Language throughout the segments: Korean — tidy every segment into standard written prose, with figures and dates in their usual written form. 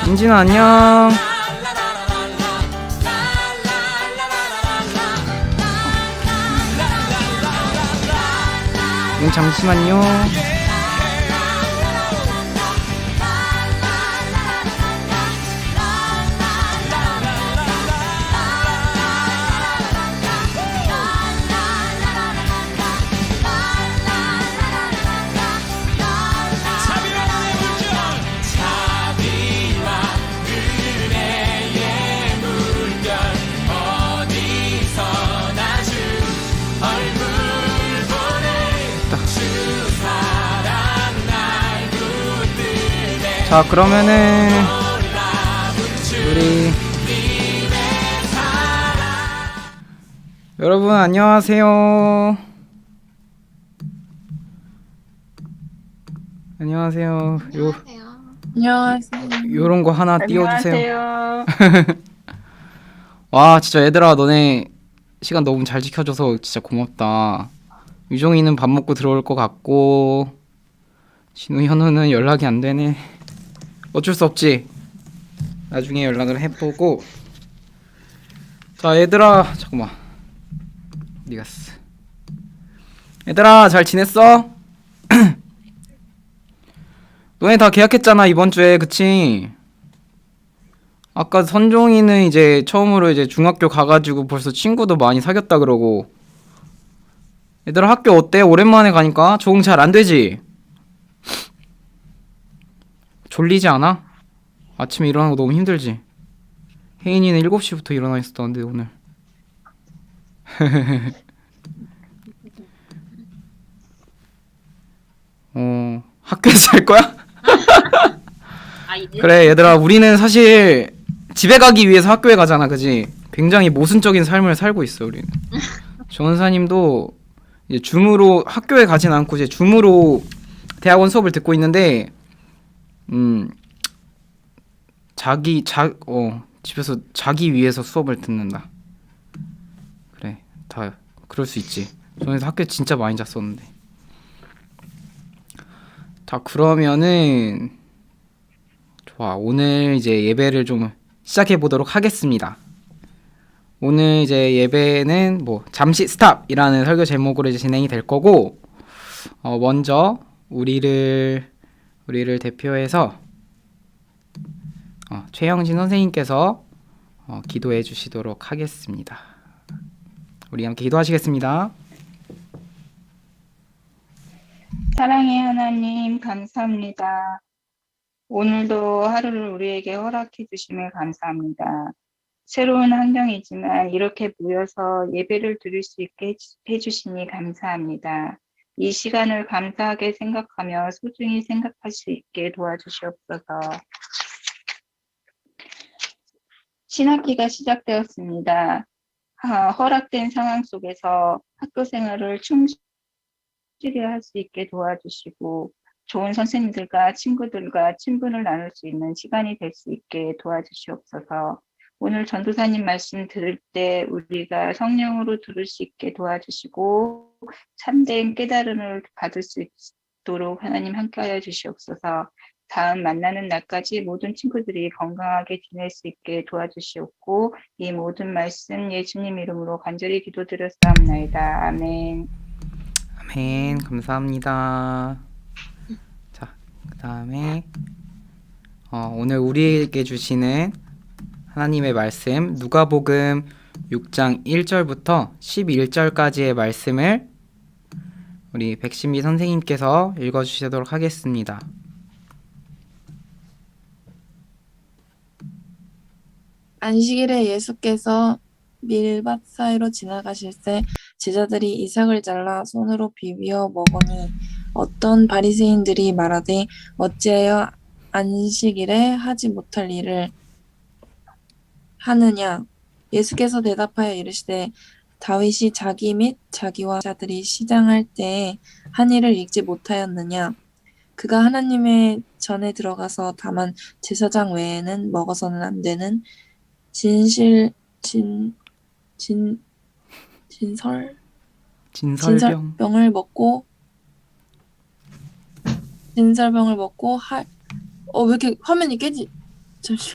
민진아 안녕. 잠시만요. 자, 그러면은 우리 여러분 안녕하세요. 안녕하세요. 안녕하세요. 요런 거 하나 띄워주세요. 안녕하세요. 와, 진짜 얘들아, 너네 시간 너무 잘 지켜줘서 진짜 고맙다. 유종이는 밥 먹고 들어올 것 같고, 진우, 현우는 연락이 안 되네. 어쩔 수 없지. 나중에 연락을 해보고. 자, 얘들아, 잠깐만. 어디 갔어? 얘들아, 잘 지냈어? 너네 다 계약했잖아, 이번 주에, 그치? 아까 선종이는 이제 처음으로 이제 중학교 가가지고 벌써 친구도 많이 사귀었다 그러고. 얘들아, 학교 어때? 오랜만에 가니까 적응 잘 안 되지? 졸리지 않아? 아침에 일어나는 거 너무 힘들지? 혜인이는 7시부터 일어나 있었다는데 오늘. 학교에서 잘 거야? 그래, 얘들아, 우리는 사실 집에 가기 위해서 학교에 가잖아, 그지? 굉장히 모순적인 삶을 살고 있어, 우리는. 전사님도 이제 줌으로 학교에 가진 않고 이제 줌으로 대학원 수업을 듣고 있는데, 집에서 자기 위해서 수업을 듣는다. 그래, 다 그럴 수 있지. 저는 학교에 진짜 많이 잤었는데. 자, 그러면은 좋아. 오늘 이제 예배를 좀 시작해 보도록 하겠습니다. 오늘 이제 예배는 뭐 잠시 스탑이라는 설교 제목으로 이제 진행이 될 거고, 먼저 우리를 대표해서 최영진 선생님께서 기도해 주시도록 하겠습니다. 우리 함께 기도하시겠습니다. 사랑의 하나님, 감사합니다. 오늘도 하루를 우리에게 허락해 주심에 감사합니다. 새로운 환경이지만 이렇게 모여서 예배를 드릴 수 있게 해주시니 감사합니다. 이 시간을 감사하게 생각하며 소중히 생각할 수 있게 도와주시옵소서. 신학기가 시작되었습니다. 허락된 상황 속에서 학교 생활을 충실히 할 수 있게 도와주시고 좋은 선생님들과 친구들과 친분을 나눌 수 있는 시간이 될 수 있게 도와주시옵소서. 오늘 전도사님 말씀 들을 때 우리가 성령으로 들을 수 있게 도와주시고 참된 깨달음을 받을 수 있도록 하나님 함께하여 주시옵소서. 다음 만나는 날까지 모든 친구들이 건강하게 지낼 수 있게 도와주시옵고 이 모든 말씀 예수님 이름으로 간절히 기도드렸사옵나이다. 아멘. 아멘. 감사합니다. 자, 그 다음에 오늘 우리에게 주시는 하나님의 말씀 누가복음 6장 1절부터 11절까지의 말씀을 우리 백신미 선생님께서 읽어주시도록 하겠습니다. 안식일에 예수께서 밀밭 사이로 지나가실 때 제자들이 이삭을 잘라 손으로 비비어 먹으니 어떤 바리새인들이 말하되 어찌하여 안식일에 하지 못할 일을 하느냐. 예수께서 대답하여 이르시되 다윗이 자기 및 자기와 자들이 시장할 때에 한 일을 읽지 못하였느냐. 그가 하나님의 전에 들어가서 다만 제사장 외에는 먹어서는 안 되는 진설병을 먹고 왜 이렇게 화면이 깨지? 잠시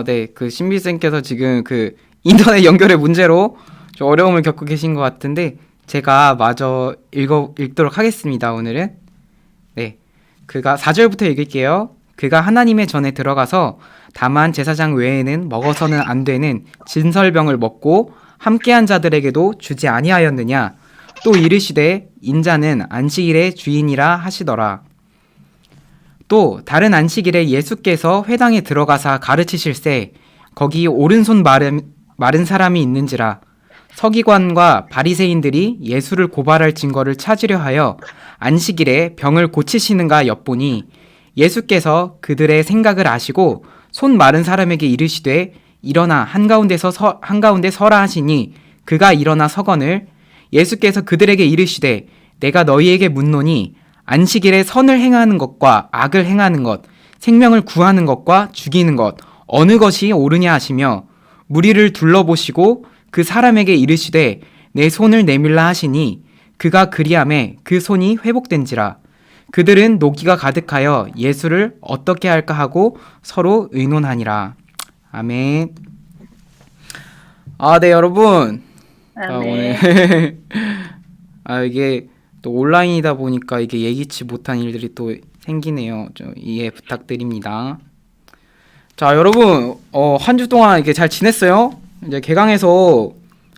네. 그 신비쌤께서 지금 그 인터넷 연결의 문제로 좀 어려움을 겪고 계신 것 같은데 제가 마저 읽도록 하겠습니다. 오늘은. 네. 그가 4절부터 읽을게요. 그가 하나님의 전에 들어가서 다만 제사장 외에는 먹어서는 안 되는 진설병을 먹고 함께한 자들에게도 주지 아니하였느냐. 또 이르시되 인자는 안식일의 주인이라 하시더라. 또 다른 안식일에 예수께서 회당에 들어가사 가르치실세 거기 오른손 마른 사람이 있는지라. 서기관과 바리새인들이 예수를 고발할 증거를 찾으려 하여 안식일에 병을 고치시는가 엿보니 예수께서 그들의 생각을 아시고 손 마른 사람에게 이르시되 일어나 한가운데 서라 하시니 그가 일어나 서거늘. 예수께서 그들에게 이르시되 내가 너희에게 묻노니 안식일에 선을 행하는 것과 악을 행하는 것, 생명을 구하는 것과 죽이는 것 어느 것이 옳으냐 하시며 무리를 둘러보시고 그 사람에게 이르시되 내 손을 내밀라 하시니 그가 그리하매 그 손이 회복된지라. 그들은 노기가 가득하여 예수를 어떻게 할까 하고 서로 의논하니라. 아멘. 네, 여러분. 아멘. 오늘 이게 또 온라인이다 보니까 이게 예기치 못한 일들이 또 생기네요. 좀 이해 부탁드립니다. 자, 여러분, 한 주 동안 이렇게 잘 지냈어요? 이제 개강해서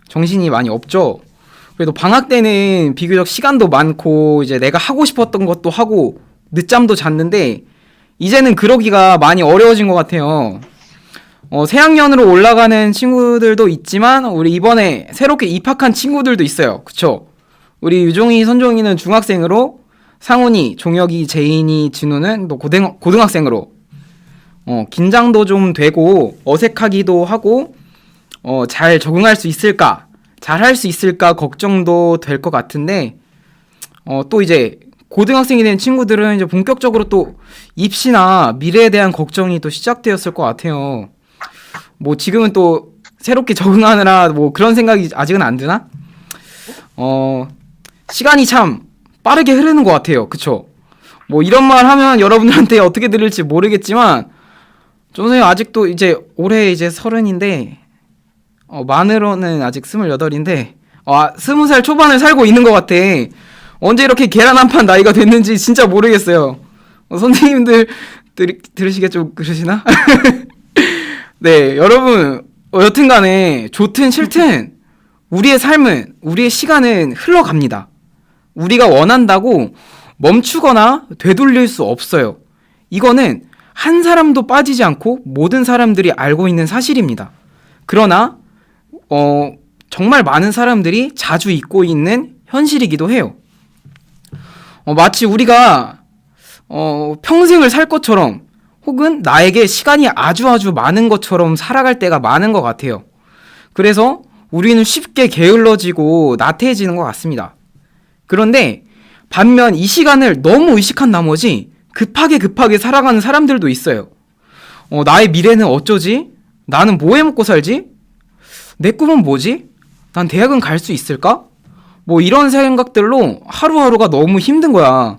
정신이 많이 없죠? 그래도 방학 때는 비교적 시간도 많고 이제 내가 하고 싶었던 것도 하고 늦잠도 잤는데 이제는 그러기가 많이 어려워진 것 같아요. 새학년으로 올라가는 친구들도 있지만 우리 이번에 새롭게 입학한 친구들도 있어요. 그쵸? 우리 유종이, 선종이는 중학생으로, 상훈이, 종혁이, 제인이, 진우는 또 고등학생으로 긴장도 좀 되고 어색하기도 하고 잘 적응할 수 있을까, 잘 할 수 있을까 걱정도 될 것 같은데 또 이제 고등학생이 된 친구들은 이제 본격적으로 또 입시나 미래에 대한 걱정이 또 시작되었을 것 같아요. 뭐 지금은 또 새롭게 적응하느라 뭐 그런 생각이 아직은 안 드나? 시간이 참 빠르게 흐르는 것 같아요. 그쵸? 뭐 이런 말 하면 여러분들한테 어떻게 들릴지 모르겠지만 저는 아직도 이제 올해 이제 30인데 만으로는 아직 28인데 20살 초반을 살고 있는 것 같아. 언제 이렇게 계란 한 판 나이가 됐는지 진짜 모르겠어요. 선생님들 들으시게 좀 그러시나? 네, 여러분 여튼간에 좋든 싫든 우리의 삶은, 우리의 시간은 흘러갑니다. 우리가 원한다고 멈추거나 되돌릴 수 없어요. 이거는 한 사람도 빠지지 않고 모든 사람들이 알고 있는 사실입니다. 그러나 정말 많은 사람들이 자주 잊고 있는 현실이기도 해요. 마치 우리가 평생을 살 것처럼 혹은 나에게 시간이 아주 많은 것처럼 살아갈 때가 많은 것 같아요. 그래서 우리는 쉽게 게을러지고 나태해지는 것 같습니다. 그런데 반면 이 시간을 너무 의식한 나머지 급하게 살아가는 사람들도 있어요. 나의 미래는 어쩌지? 나는 뭐 해먹고 살지? 내 꿈은 뭐지? 난 대학은 갈 수 있을까? 뭐 이런 생각들로 하루하루가 너무 힘든 거야.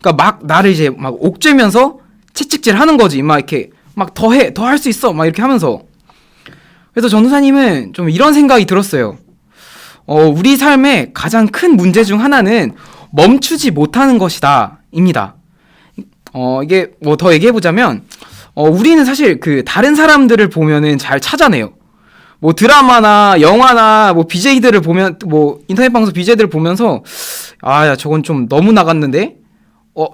그러니까 막 나를 이제 막 옥죄면서 채찍질 하는 거지. 막 이렇게 막 더 할 수 있어. 막 이렇게 하면서. 그래서 전도사님은 좀 이런 생각이 들었어요. 우리 삶의 가장 큰 문제 중 하나는 멈추지 못하는 것이다. 입니다. 이게 뭐 더 얘기해보자면, 우리는 사실 그 다른 사람들을 보면은 잘 찾아내요. 뭐 드라마나 영화나 뭐 BJ들을 보면, 뭐 인터넷 방송 BJ들을 보면서, 야, 저건 좀 너무 나갔는데?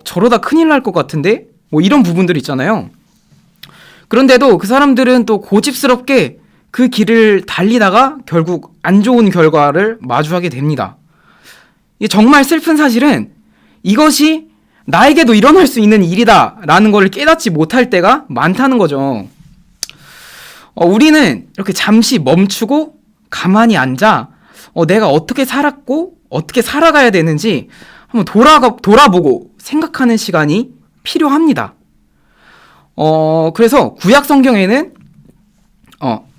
저러다 큰일 날 것 같은데? 뭐 이런 부분들 있잖아요. 그런데도 그 사람들은 또 고집스럽게 그 길을 달리다가 결국 안 좋은 결과를 마주하게 됩니다. 이게 정말 슬픈 사실은 이것이 나에게도 일어날 수 있는 일이다 라는 걸 깨닫지 못할 때가 많다는 거죠. 우리는 이렇게 잠시 멈추고 가만히 앉아 내가 어떻게 살았고 어떻게 살아가야 되는지 한번 돌아보고 생각하는 시간이 필요합니다. 그래서 구약 성경에는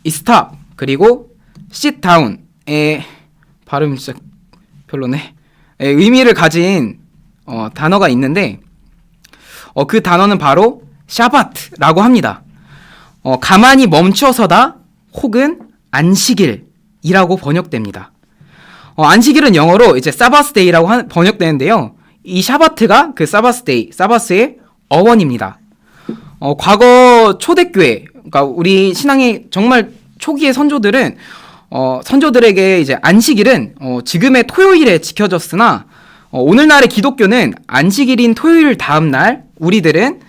stop 그리고 sit down의 발음 진짜 별로네. 예, 의미를 가진 단어가 있는데 그 단어는 바로 샤바트라고 합니다. 가만히 멈춰서다 혹은 안식일이라고 번역됩니다. 안식일은 영어로 이제 사바스데이라고 번역되는데요. 이 샤바트가 그 사바스데이, 사바스의 어원입니다. 과거 초대교회, 그러니까 우리 신앙의 정말 초기의 선조들은 선조들에게 이제 안식일은 지금의 토요일에 지켜졌으나 오늘날의 기독교는 안식일인 토요일 다음 날 우리들은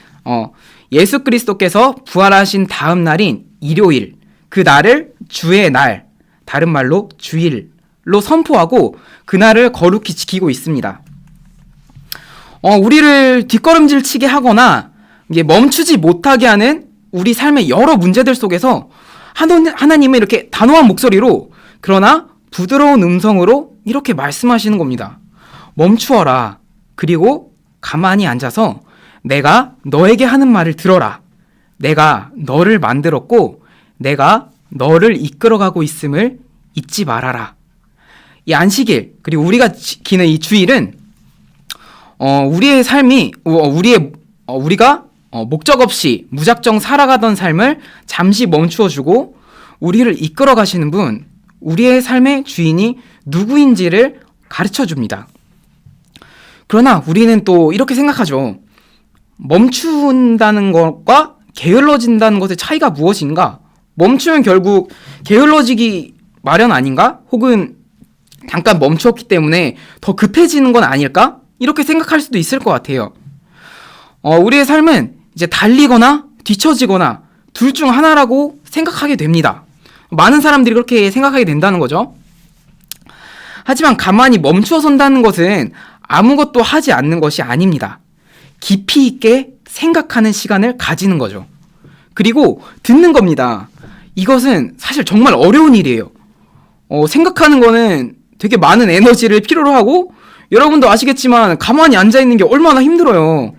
예수 그리스도께서 부활하신 다음 날인 일요일, 그 날을 주의 날, 다른 말로 주일로 선포하고 그날을 거룩히 지키고 있습니다. 우리를 뒷걸음질 치게 하거나 이게 멈추지 못하게 하는 우리 삶의 여러 문제들 속에서 하나님은 이렇게 단호한 목소리로 그러나 부드러운 음성으로 이렇게 말씀하시는 겁니다. 멈추어라. 그리고 가만히 앉아서 내가 너에게 하는 말을 들어라. 내가 너를 만들었고 내가 너를 이끌어가고 있음을 잊지 말아라. 이 안식일 그리고 우리가 지키는 이 주일은 우리의 삶이 우리가 목적 없이 무작정 살아가던 삶을 잠시 멈추어주고 우리를 이끌어 가시는 분, 우리의 삶의 주인이 누구인지를 가르쳐 줍니다. 그러나 우리는 또 이렇게 생각하죠. 멈춘다는 것과 게을러진다는 것의 차이가 무엇인가? 멈추면 결국 게을러지기 마련 아닌가? 혹은 잠깐 멈추었기 때문에 더 급해지는 건 아닐까? 이렇게 생각할 수도 있을 것 같아요. 우리의 삶은 이제 달리거나 뒤처지거나 둘 중 하나라고 생각하게 됩니다. 많은 사람들이 그렇게 생각하게 된다는 거죠. 하지만 가만히 멈추어 선다는 것은 아무것도 하지 않는 것이 아닙니다. 깊이 있게 생각하는 시간을 가지는 거죠. 그리고 듣는 겁니다. 이것은 사실 정말 어려운 일이에요. 생각하는 거는 되게 많은 에너지를 필요로 하고 여러분도 아시겠지만 가만히 앉아있는 게 얼마나 힘들어요.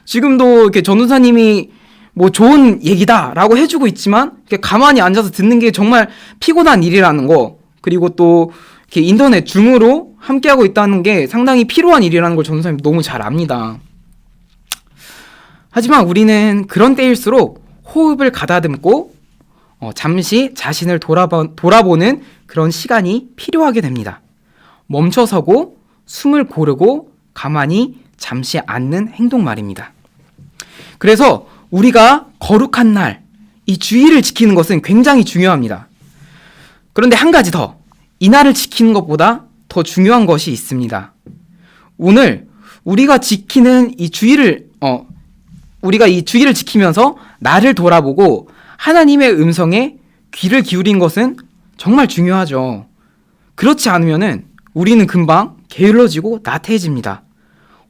지금도 이렇게 전도사님이 뭐 좋은 얘기다라고 해주고 있지만 이렇게 가만히 앉아서 듣는 게 정말 피곤한 일이라는 거, 그리고 또 이렇게 인터넷 줌으로 함께하고 있다는 게 상당히 피로한 일이라는 걸 전도사님 너무 잘 압니다. 하지만 우리는 그런 때일수록 호흡을 가다듬고 잠시 자신을 돌아보는 그런 시간이 필요하게 됩니다. 멈춰서고 숨을 고르고 가만히 잠시 앉는 행동 말입니다. 그래서 우리가 거룩한 날, 이 주일을 지키는 것은 굉장히 중요합니다. 그런데 한 가지 더, 이 날을 지키는 것보다 더 중요한 것이 있습니다. 오늘 우리가 지키는 이 주일을 우리가 이 주일을 지키면서 나를 돌아보고 하나님의 음성에 귀를 기울인 것은 정말 중요하죠. 그렇지 않으면은 우리는 금방 게을러지고 나태해집니다.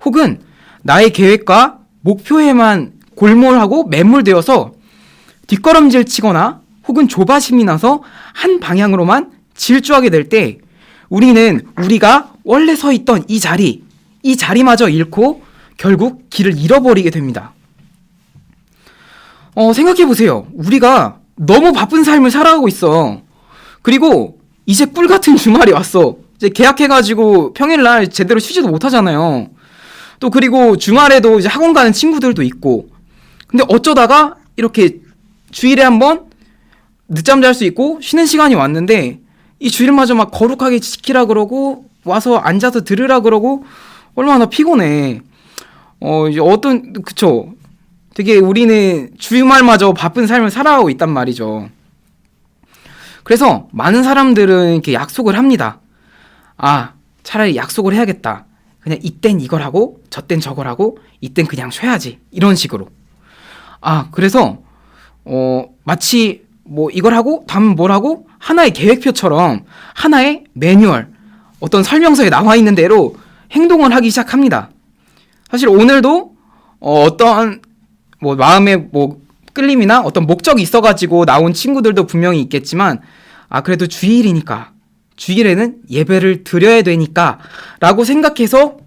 혹은 나의 계획과 목표에만 골몰하고 매몰되어서 뒷걸음질 치거나 혹은 조바심이 나서 한 방향으로만 질주하게 될 때 우리는 우리가 원래 서 있던 이 자리마저 잃고 결국 길을 잃어버리게 됩니다. 생각해 보세요. 우리가 너무 바쁜 삶을 살아가고 있어. 그리고 이제 꿀 같은 주말이 왔어. 이제 계약해가지고 평일날 제대로 쉬지도 못하잖아요. 또 그리고 주말에도 이제 학원 가는 친구들도 있고. 근데 어쩌다가 이렇게 주일에 한번 늦잠 잘 수 있고 쉬는 시간이 왔는데 이 주일마저 막 거룩하게 지키라 그러고 와서 앉아서 들으라 그러고 얼마나 피곤해. 이제 그쵸. 되게 우리는 주말마저 바쁜 삶을 살아가고 있단 말이죠. 그래서 많은 사람들은 이렇게 약속을 합니다. 차라리 약속을 해야겠다. 그냥 이땐 이걸 하고 저땐 저걸 하고 이땐 그냥 쉬어야지. 이런 식으로. 그래서 마치 뭐 이걸 하고 다음은 뭘 하고 하나의 계획표처럼 하나의 매뉴얼, 어떤 설명서에 나와 있는 대로 행동을 하기 시작합니다. 사실 오늘도 어떤 뭐 마음에 뭐 끌림이나 어떤 목적이 있어가지고 나온 친구들도 분명히 있겠지만 그래도 주일이니까 주일에는 예배를 드려야 되니까 라고 생각해서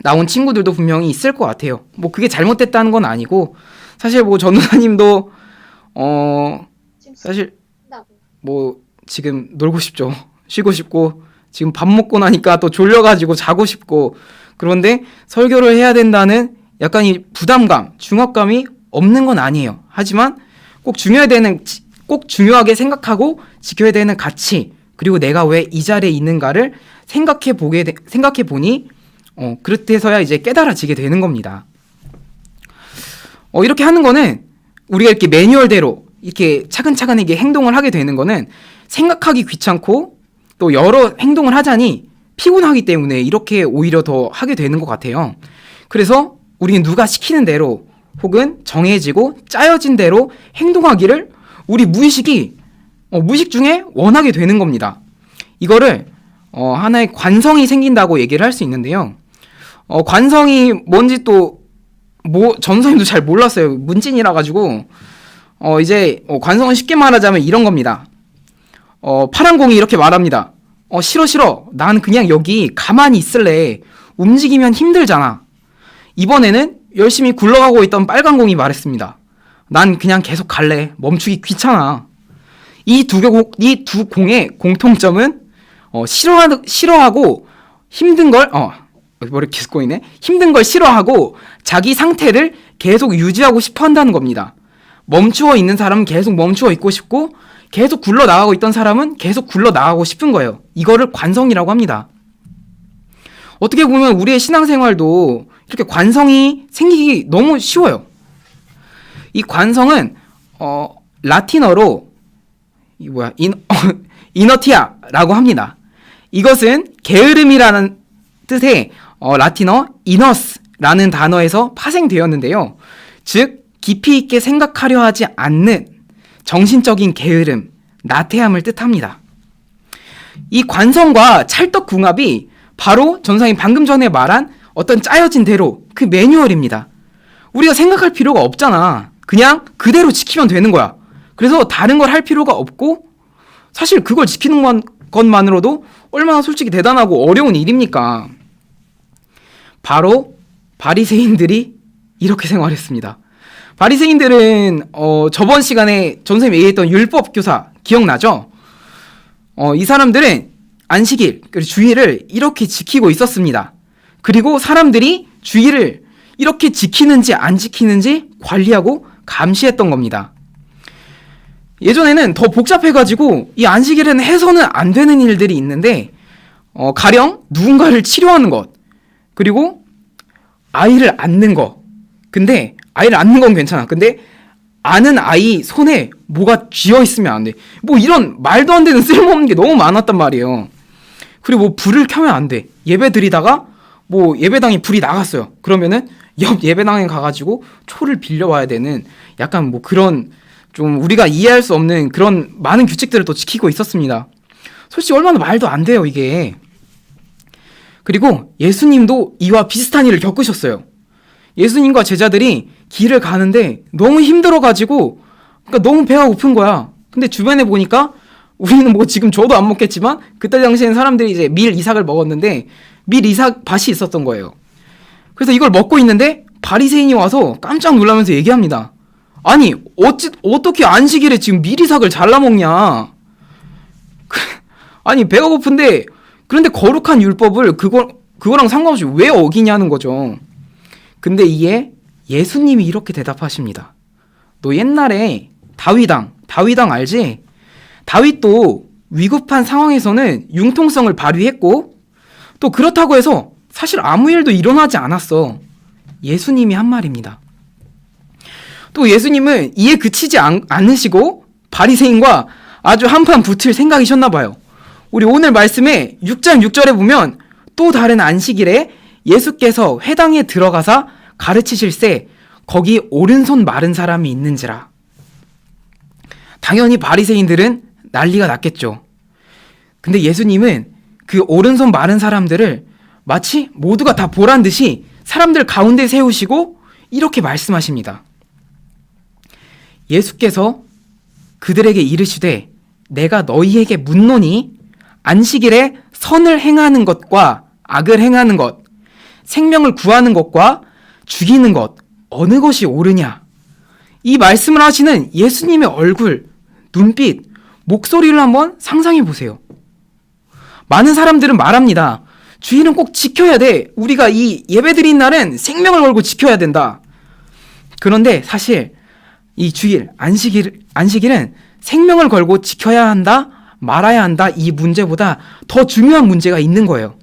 나온 친구들도 분명히 있을 것 같아요. 뭐 그게 잘못됐다는 건 아니고 사실 뭐 전도사님도 사실 뭐 지금 놀고 싶죠. 쉬고 싶고 지금 밥 먹고 나니까 또 졸려가지고 자고 싶고, 그런데 설교를 해야 된다는 약간 이 부담감, 중압감이 없는 건 아니에요. 하지만 꼭 중요하게 생각하고 지켜야 되는 가치, 그리고 내가 왜 이 자리에 있는가를 생각해 보니 그렇대서야 이제 깨달아지게 되는 겁니다. 이렇게 하는 거는 우리가 이렇게 매뉴얼대로 이렇게 차근차근하게 행동을 하게 되는 거는 생각하기 귀찮고 또 여러 행동을 하자니 피곤하기 때문에 이렇게 오히려 더 하게 되는 것 같아요. 그래서 우리는 누가 시키는 대로 혹은 정해지고 짜여진 대로 행동하기를 우리 무의식 중에 원하게 되는 겁니다. 이거를 하나의 관성이 생긴다고 얘기를 할 수 있는데요. 관성이 뭔지 또 전 선생님도 잘 몰랐어요. 문진이라 가지고 이제 관성은 쉽게 말하자면 이런 겁니다. 파란 공이 이렇게 말합니다. 싫어. 난 그냥 여기 가만히 있을래. 움직이면 힘들잖아. 이번에는 열심히 굴러가고 있던 빨간 공이 말했습니다. 난 그냥 계속 갈래. 멈추기 귀찮아. 이 두 공의 공통점은 싫어하고 힘든 걸 머리 계속 꼬이네. 힘든 걸 싫어하고 자기 상태를 계속 유지하고 싶어 한다는 겁니다. 멈추어 있는 사람은 계속 멈추어 있고 싶고 계속 굴러나가고 있던 사람은 계속 굴러나가고 싶은 거예요. 이거를 관성이라고 합니다. 어떻게 보면 우리의 신앙생활도 이렇게 관성이 생기기 너무 쉬워요. 이 관성은 라틴어로 이너티아라고 합니다. 이것은 게으름이라는 뜻의 라틴어 이너스라는 단어에서 파생되었는데요. 즉 깊이 있게 생각하려 하지 않는 정신적인 게으름, 나태함을 뜻합니다. 이 관성과 찰떡궁합이 바로 전사님 방금 전에 말한 어떤 짜여진 대로 그 매뉴얼입니다. 우리가 생각할 필요가 없잖아. 그냥 그대로 지키면 되는 거야. 그래서 다른 걸 할 필요가 없고 사실 그걸 지키는 것만으로도 얼마나 솔직히 대단하고 어려운 일입니까? 바로 바리새인들이 이렇게 생활했습니다. 바리새인들은 저번 시간에 전선생님이 얘기했던 율법교사 기억나죠? 이 사람들은 안식일, 그리고 주일을 이렇게 지키고 있었습니다. 그리고 사람들이 주일을 이렇게 지키는지 안 지키는지 관리하고 감시했던 겁니다. 예전에는 더 복잡해가지고 이 안식일에는 해서는 안 되는 일들이 있는데 가령 누군가를 치료하는 것, 그리고 아이를 안는 거. 근데 아이를 안는 건 괜찮아. 근데 아는 아이 손에 뭐가 쥐어 있으면 안 돼. 뭐 이런 말도 안 되는 쓸모없는 게 너무 많았단 말이에요. 그리고 뭐 불을 켜면 안 돼. 예배 드리다가 뭐 예배당에 불이 나갔어요. 그러면은 옆 예배당에 가가지고 초를 빌려와야 되는 약간 뭐 그런 좀 우리가 이해할 수 없는 그런 많은 규칙들을 또 지키고 있었습니다. 솔직히 얼마나 말도 안 돼요, 이게. 그리고 예수님도 이와 비슷한 일을 겪으셨어요. 예수님과 제자들이 길을 가는데 너무 힘들어가지고 그러니까 너무 배가 고픈 거야. 근데 주변에 보니까 우리는 뭐 지금 저도 안 먹겠지만 그때 당시에는 사람들이 이제 밀 이삭을 먹었는데 밀 이삭 밭이 있었던 거예요. 그래서 이걸 먹고 있는데 바리새인이 와서 깜짝 놀라면서 얘기합니다. 아니 어떻게 안식일에 지금 밀 이삭을 잘라 먹냐? 아니 배가 고픈데 그런데 거룩한 율법을 그거랑 상관없이 왜 어기냐는 거죠. 근데 이에 예수님이 이렇게 대답하십니다. 너 옛날에 다윗왕 알지? 다윗도 위급한 상황에서는 융통성을 발휘했고 또 그렇다고 해서 사실 아무 일도 일어나지 않았어. 예수님이 한 말입니다. 또 예수님은 이에 그치지 않으시고 바리새인과 아주 한판 붙을 생각이셨나 봐요. 우리 오늘 말씀에 6장 6절에 보면 또 다른 안식일에 예수께서 회당에 들어가사 가르치실세 거기 오른손 마른 사람이 있는지라. 당연히 바리새인들은 난리가 났겠죠. 근데 예수님은 그 오른손 마른 사람들을 마치 모두가 다 보란 듯이 사람들 가운데 세우시고 이렇게 말씀하십니다. 예수께서 그들에게 이르시되 내가 너희에게 묻노니 안식일에 선을 행하는 것과 악을 행하는 것, 생명을 구하는 것과 죽이는 것 어느 것이 옳으냐? 이 말씀을 하시는 예수님의 얼굴, 눈빛, 목소리를 한번 상상해 보세요. 많은 사람들은 말합니다. 주일은 꼭 지켜야 돼. 우리가 이 예배 드린 날은 생명을 걸고 지켜야 된다. 그런데 사실 이 주일, 안식일은 생명을 걸고 지켜야 한다, 말아야 한다, 이 문제보다 더 중요한 문제가 있는 거예요.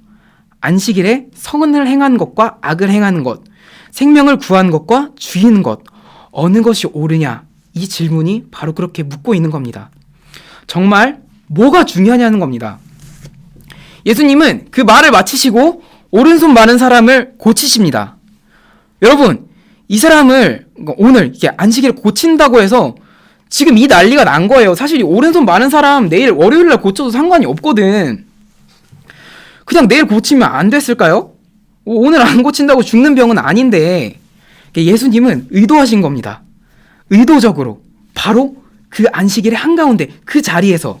안식일에 선을 행한 것과 악을 행하는 것, 생명을 구한 것과 죽이는 것, 어느 것이 옳으냐? 이 질문이 바로 그렇게 묻고 있는 겁니다. 정말 뭐가 중요하냐는 겁니다. 예수님은 그 말을 마치시고 오른손 마른 사람을 고치십니다. 여러분, 이 사람을 오늘 이렇게 안식일을 고친다고 해서 지금 이 난리가 난 거예요. 사실 이 오른손 마른 사람 내일 월요일날 고쳐도 상관이 없거든. 그냥 내일 고치면 안 됐을까요? 오늘 안 고친다고 죽는 병은 아닌데, 예수님은 의도하신 겁니다. 의도적으로 바로 그 안식일의 한가운데 그 자리에서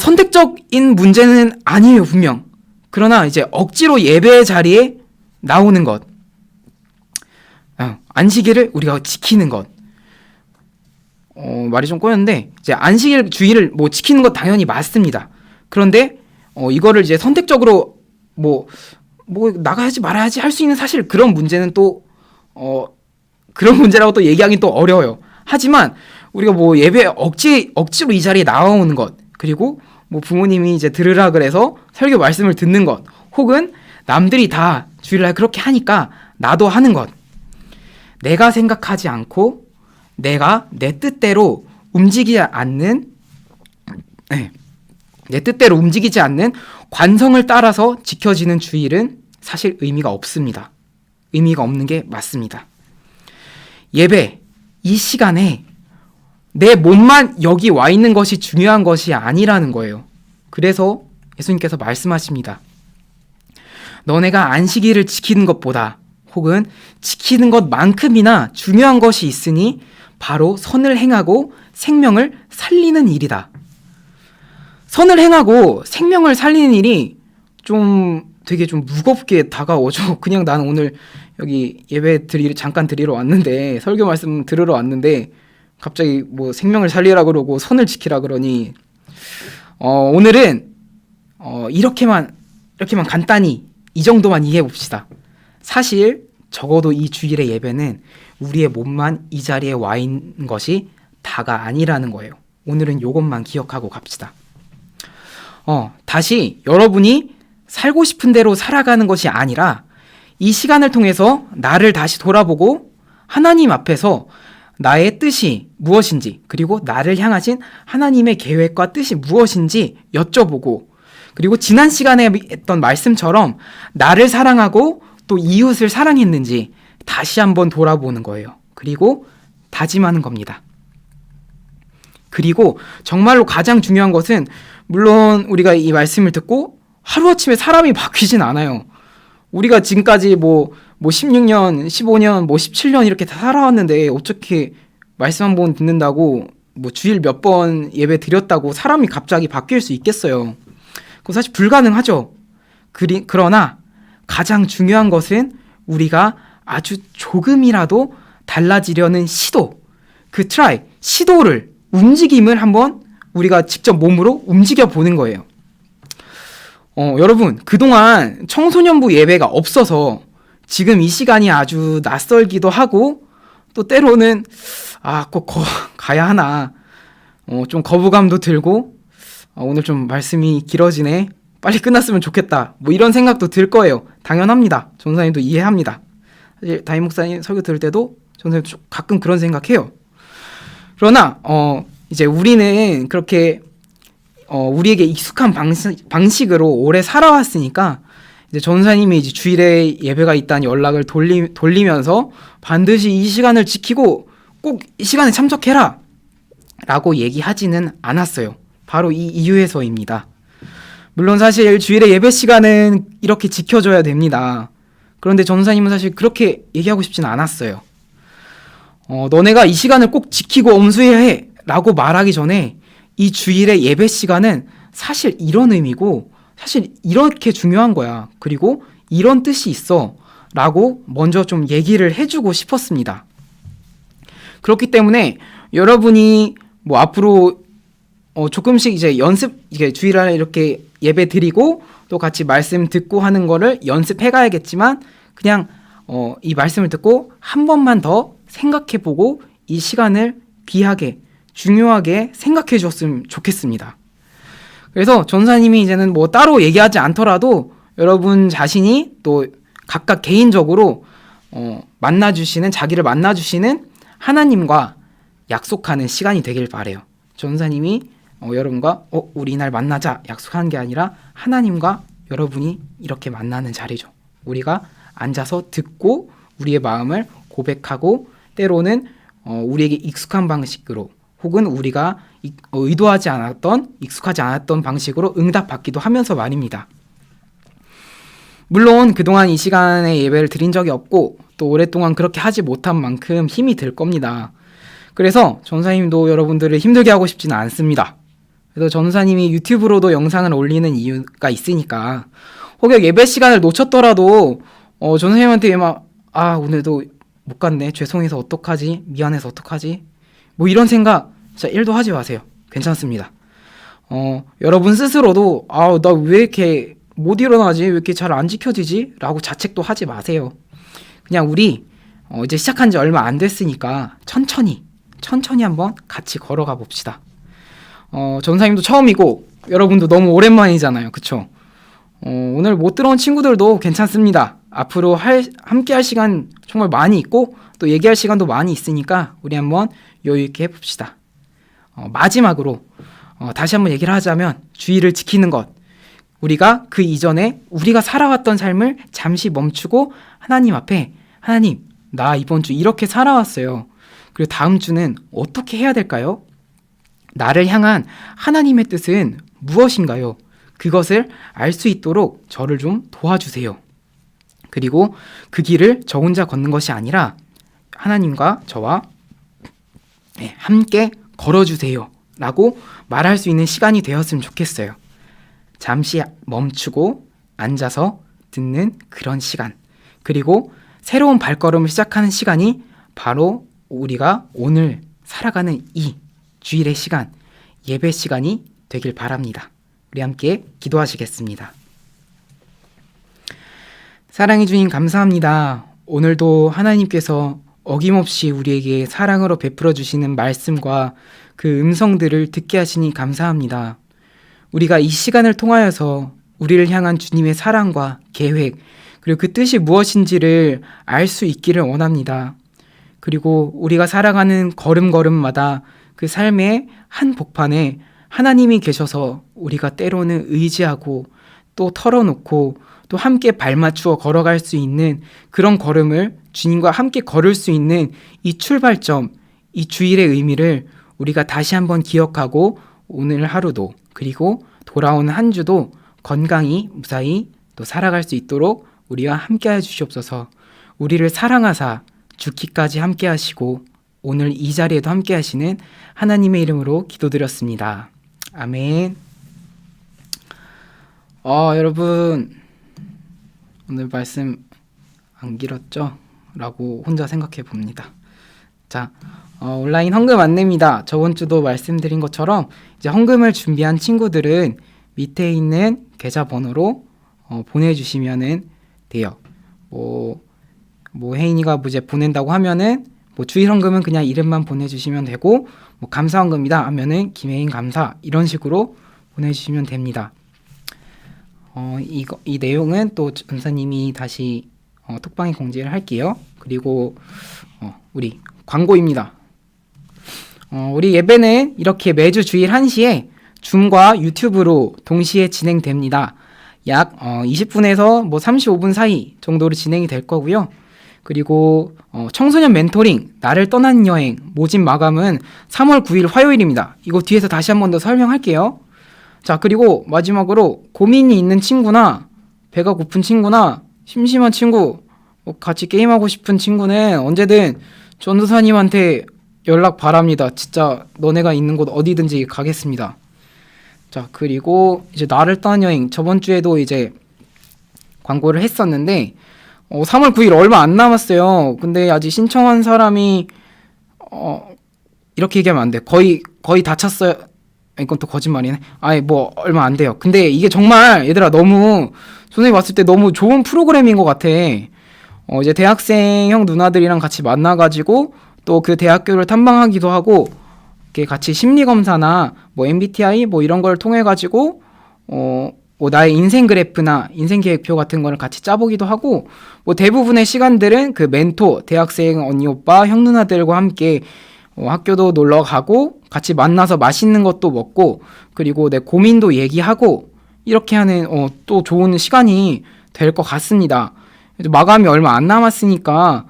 선택적인 문제는 아니에요, 분명. 그러나 이제 억지로 예배 자리에 나오는 것, 안식일을 우리가 지키는 것, 말이 좀 꼬였는데, 이제 안식일 주일을 뭐 지키는 것 당연히 맞습니다. 그런데 이거를 이제 선택적으로 뭐 나가야지 말아야지 할 수 있는 사실 그런 문제는 또 그런 문제라고 또 얘기하긴 또 어려워요. 하지만 우리가 뭐 예배 억지로 이 자리에 나오는 것, 그리고 뭐 부모님이 이제 들으라 그래서 설교 말씀을 듣는 것, 혹은 남들이 다 주일날 그렇게 하니까 나도 하는 것, 내가 생각하지 않고 내가 내 뜻대로 움직이지 않는 관성을 따라서 지켜지는 주일은 사실 의미가 없습니다. 의미가 없는 게 맞습니다. 예배, 이 시간에 내 몸만 여기 와 있는 것이 중요한 것이 아니라는 거예요. 그래서 예수님께서 말씀하십니다. 너네가 안식일을 지키는 것보다 혹은 지키는 것만큼이나 중요한 것이 있으니 바로 선을 행하고 생명을 살리는 일이다. 선을 행하고 생명을 살리는 일이 되게 좀 무겁게 다가오죠. 그냥 나는 오늘 여기 예배 잠깐 드리러 왔는데, 설교 말씀 들으러 왔는데 갑자기 뭐 생명을 살리라 그러고 선을 지키라 그러니 오늘은 이렇게만 간단히 이 정도만 이해해 봅시다. 사실 적어도 이 주일의 예배는 우리의 몸만 이 자리에 와 있는 것이 다가 아니라는 거예요. 오늘은 이것만 기억하고 갑시다. 다시 여러분이 살고 싶은 대로 살아가는 것이 아니라 이 시간을 통해서 나를 다시 돌아보고 하나님 앞에서 나의 뜻이 무엇인지, 그리고 나를 향하신 하나님의 계획과 뜻이 무엇인지 여쭤보고, 그리고 지난 시간에 했던 말씀처럼 나를 사랑하고 또 이웃을 사랑했는지 다시 한번 돌아보는 거예요. 그리고 다짐하는 겁니다. 그리고 정말로 가장 중요한 것은, 물론 우리가 이 말씀을 듣고 하루아침에 사람이 바뀌진 않아요. 우리가 지금까지 뭐 16년, 15년, 17년 이렇게 다 살아왔는데 어떻게 말씀 한 번 듣는다고 뭐 주일 몇 번 예배 드렸다고 사람이 갑자기 바뀔 수 있겠어요. 그거 사실 불가능하죠. 그러나 가장 중요한 것은 우리가 아주 조금이라도 달라지려는 시도를, 움직임을 한번 우리가 직접 몸으로 움직여 보는 거예요. 여러분, 그동안 청소년부 예배가 없어서 지금 이 시간이 아주 낯설기도 하고, 또 때로는 꼭 가야 하나, 좀 거부감도 들고, 오늘 좀 말씀이 길어지네, 빨리 끝났으면 좋겠다, 뭐 이런 생각도 들 거예요. 당연합니다. 전사님도 이해합니다. 사실 담임 목사님 설교 들을 때도 전사님 가끔 그런 생각해요. 그러나 이제 우리는 그렇게 우리에게 익숙한 방식으로 오래 살아왔으니까, 이제 전사님이 이제 주일에 예배가 있다는 연락을 돌리면서 반드시 이 시간을 지키고 꼭 이 시간에 참석해라 라고 얘기하지는 않았어요. 바로 이 이유에서입니다. 물론 사실 주일의 예배 시간은 이렇게 지켜줘야 됩니다. 그런데 전사님은 사실 그렇게 얘기하고 싶지는 않았어요. 너네가 이 시간을 꼭 지키고 엄수해야 해 라고 말하기 전에, 이 주일의 예배 시간은 사실 이런 의미고 사실 이렇게 중요한 거야, 그리고 이런 뜻이 있어 라고 먼저 좀 얘기를 해주고 싶었습니다. 그렇기 때문에 여러분이 뭐 앞으로 조금씩 이제 이게 주일날 이렇게 예배 드리고 또 같이 말씀 듣고 하는 거를 연습해 가야겠지만 그냥 이 말씀을 듣고 한 번만 더 생각해보고 이 시간을 귀하게 중요하게 생각해 주었으면 좋겠습니다. 그래서 전사님이 이제는 뭐 따로 얘기하지 않더라도 여러분 자신이 또 각각 개인적으로 만나주시는 자기를 만나주시는 하나님과 약속하는 시간이 되길 바래요. 전사님이 여러분과 우리 이날 만나자 약속하는 게 아니라 하나님과 여러분이 이렇게 만나는 자리죠. 우리가 앉아서 듣고 우리의 마음을 고백하고 때로는 우리에게 익숙한 방식으로 혹은 우리가 의도하지 않았던 익숙하지 않았던 방식으로 응답받기도 하면서 말입니다. 물론 그동안 이 시간에 예배를 드린 적이 없고 또 오랫동안 그렇게 하지 못한 만큼 힘이 들 겁니다. 그래서 전사님도 여러분들을 힘들게 하고 싶지는 않습니다. 그래서 전사님이 유튜브로도 영상을 올리는 이유가 있으니까 혹여 예배 시간을 놓쳤더라도 전사님한테 막 오늘도 못 갔네 죄송해서 어떡하지 미안해서 어떡하지 뭐 이런 생각 진짜 1도 하지 마세요. 괜찮습니다. 여러분 스스로도 나 왜 이렇게 못 일어나지 왜 이렇게 잘 안 지켜지지 라고 자책도 하지 마세요. 그냥 우리 이제 시작한 지 얼마 안 됐으니까 천천히 한번 같이 걸어가 봅시다. 전사님도 처음이고 여러분도 너무 오랜만이잖아요. 그쵸? 오늘 못 들어온 친구들도 괜찮습니다. 앞으로 함께 할 시간 정말 많이 있고 또 얘기할 시간도 많이 있으니까 우리 한번 여유 있게 해봅시다. 마지막으로 다시 한번 얘기를 하자면 주의를 지키는 것. 우리가 그 이전에 우리가 살아왔던 삶을 잠시 멈추고 하나님 앞에 하나님 나 이번 주 이렇게 살아왔어요. 그리고 다음 주는 어떻게 해야 될까요? 나를 향한 하나님의 뜻은 무엇인가요? 그것을 알 수 있도록 저를 좀 도와주세요. 그리고 그 길을 저 혼자 걷는 것이 아니라 하나님과 저와 함께 걸어주세요 라고 말할 수 있는 시간이 되었으면 좋겠어요. 잠시 멈추고 앉아서 듣는 그런 시간, 그리고 새로운 발걸음을 시작하는 시간이 바로 우리가 오늘 살아가는 이 주일의 시간, 예배 시간이 되길 바랍니다. 우리 함께 기도하시겠습니다. 사랑해 주님 감사합니다. 오늘도 하나님께서 어김없이 우리에게 사랑으로 베풀어 주시는 말씀과 그 음성들을 듣게 하시니 감사합니다. 우리가 이 시간을 통하여서 우리를 향한 주님의 사랑과 계획, 그리고 그 뜻이 무엇인지를 알 수 있기를 원합니다. 그리고 우리가 살아가는 걸음걸음마다 그 삶의 한 복판에 하나님이 계셔서 우리가 때로는 의지하고 또 털어놓고 또 함께 발맞추어 걸어갈 수 있는 그런 걸음을 주님과 함께 걸을 수 있는 이 출발점, 이 주일의 의미를 우리가 다시 한번 기억하고 오늘 하루도 그리고 돌아오는 한 주도 건강히 무사히 또 살아갈 수 있도록 우리와 함께 해주시옵소서. 우리를 사랑하사 죽기까지 함께 하시고 오늘 이 자리에도 함께 하시는 하나님의 이름으로 기도드렸습니다. 아멘. 여러분 오늘 말씀 안 길었죠? 라고 혼자 생각해 봅니다. 자, 온라인 헌금 안내입니다. 저번 주도 말씀드린 것처럼 이제 헌금을 준비한 친구들은 밑에 있는 계좌번호로 보내주시면 돼요. 뭐 혜인이가 이제 보낸다고 하면은 주일 헌금은 그냥 이름만 보내주시면 되고 감사 헌금이다 하면은 김혜인 감사 이런 식으로 보내주시면 됩니다. 이 내용은 또 전사님이 다시 톡방에 공지를 할게요. 그리고 우리 광고입니다. 우리 예배는 이렇게 매주 주일 1시에 줌과 유튜브로 동시에 진행됩니다. 약 20분에서 35분 사이 정도로 진행이 될 거고요. 그리고 청소년 멘토링 나를 떠난 여행 모집 마감은 3월 9일 화요일입니다. 이거 뒤에서 다시 한 번 더 설명할게요. 자, 그리고 마지막으로 고민이 있는 친구나 배가 고픈 친구나 심심한 친구 같이 게임하고 싶은 친구는 언제든 전도사님한테 연락 바랍니다. 진짜 너네가 있는 곳 어디든지 가겠습니다. 자, 그리고 이제 나를 떠난 여행 저번 주에도 이제 광고를 했었는데 3월 9일 얼마 안 남았어요. 근데 아직 신청한 사람이 이렇게 얘기하면 안 돼. 거의 다 찼어요. 이건 또 거짓말이네. 아니 뭐 얼마 안 돼요. 근데 이게 정말 얘들아 너무 선생님 봤을 때 너무 좋은 프로그램인 것 같아. 이제 대학생 누나들이랑 같이 만나가지고 또 그 대학교를 탐방하기도 하고 이렇게 같이 심리 검사나 뭐 MBTI 뭐 이런 걸 통해 가지고 뭐 나의 인생 그래프나 인생 계획표 같은 거를 같이 짜보기도 하고 뭐 대부분의 시간들은 그 멘토 대학생 언니 오빠 형 누나들과 함께 학교도 놀러 가고 같이 만나서 맛있는 것도 먹고 그리고 내 고민도 얘기하고 이렇게 하는 또 좋은 시간이 될 것 같습니다. 마감이 얼마 안 남았으니까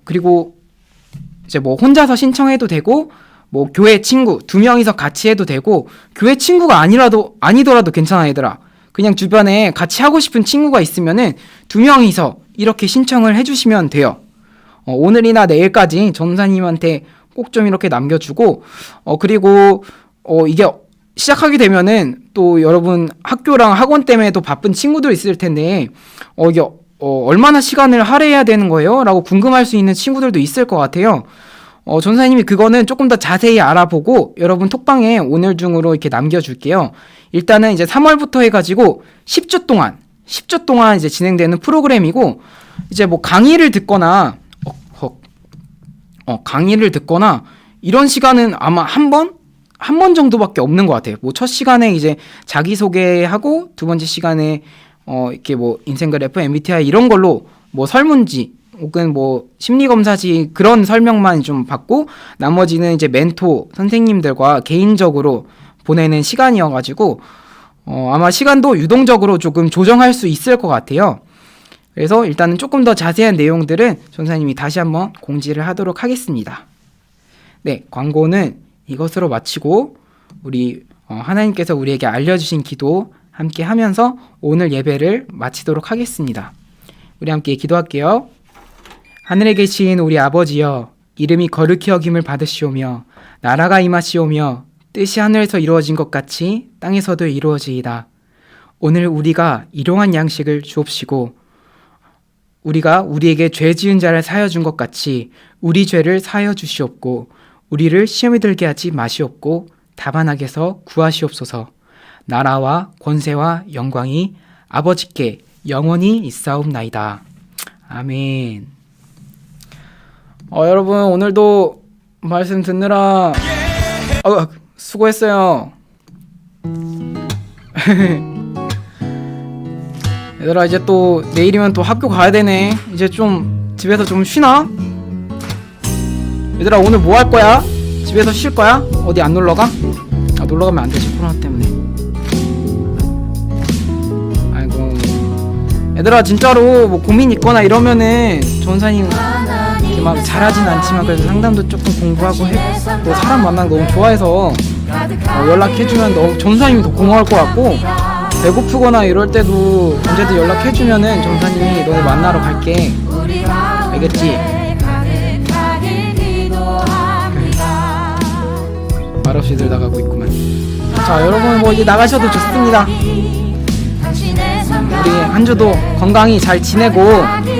그리고 이제 뭐 혼자서 신청해도 되고 뭐 교회 친구 2명이서 같이 해도 되고 교회 친구가 아니더라도 괜찮아 얘들아. 그냥 주변에 같이 하고 싶은 친구가 있으면은 2명이서 이렇게 신청을 해주시면 돼요. 오늘이나 내일까지 전사님한테 꼭 좀 이렇게 남겨주고 그리고 이게 시작하게 되면은 또 여러분 학교랑 학원 때문에 또 바쁜 친구들 있을 텐데 이게 얼마나 시간을 할애해야 되는 거예요? 라고 궁금할 수 있는 친구들도 있을 것 같아요. 전사님이 그거는 조금 더 자세히 알아보고 여러분 톡방에 오늘 중으로 이렇게 남겨줄게요. 일단은 이제 3월부터 해가지고 10주 동안 이제 진행되는 프로그램이고 이제 뭐 강의를 듣거나 강의를 듣거나 이런 시간은 아마 한 번 정도밖에 없는 것 같아요. 뭐 첫 시간에 이제 자기소개하고 두 번째 시간에 이렇게 뭐 인생 그래프, MBTI 이런 걸로 뭐 설문지 혹은 뭐 심리검사지 그런 설명만 좀 받고 나머지는 이제 멘토 선생님들과 개인적으로 보내는 시간이어가지고 아마 시간도 유동적으로 조금 조정할 수 있을 것 같아요. 그래서 일단은 조금 더 자세한 내용들은 전사님이 다시 한번 공지를 하도록 하겠습니다. 네, 광고는 이것으로 마치고 우리 하나님께서 우리에게 알려주신 기도 함께 하면서 오늘 예배를 마치도록 하겠습니다. 우리 함께 기도할게요. 하늘에 계신 우리 아버지여, 이름이 거룩히 여김을 받으시오며 나라가 임하시오며 뜻이 하늘에서 이루어진 것 같이 땅에서도 이루어지이다. 오늘 우리가 일용할 양식을 주옵시고 우리가 우리에게 죄 지은 자를 사하여 준 것 같이 우리 죄를 사하여 주시옵고 우리를 시험에 들게 하지 마시옵고 다만 악에서 구하시옵소서. 나라와 권세와 영광이 아버지께 영원히 있사옵나이다. 아멘. 여러분 오늘도 말씀 듣느라 수고했어요. 얘들아 이제 또 내일이면 또 학교 가야 되네. 이제 좀 집에서 좀 쉬나? 얘들아 오늘 뭐 할 거야? 집에서 쉴 거야? 어디 안 놀러 가? 놀러 가면 안 되지 코로나 때문에. 아이고 얘들아 진짜로 뭐 고민 있거나 이러면은 전사님 이렇게 막 잘하진 않지만 그래도 상담도 조금 공부하고 또 사람 만나는 거 너무 좋아해서 연락해주면 너무 전사님이 더 고마울 것 같고 배고프거나 이럴 때도 언제든 연락해주면은 전사님이 너네 만나러 갈게. 알겠지? 말없이 들 나가고 있구만. 자 여러분 뭐 이제 나가셔도 좋습니다. 우리 한 주도 건강히 잘 지내고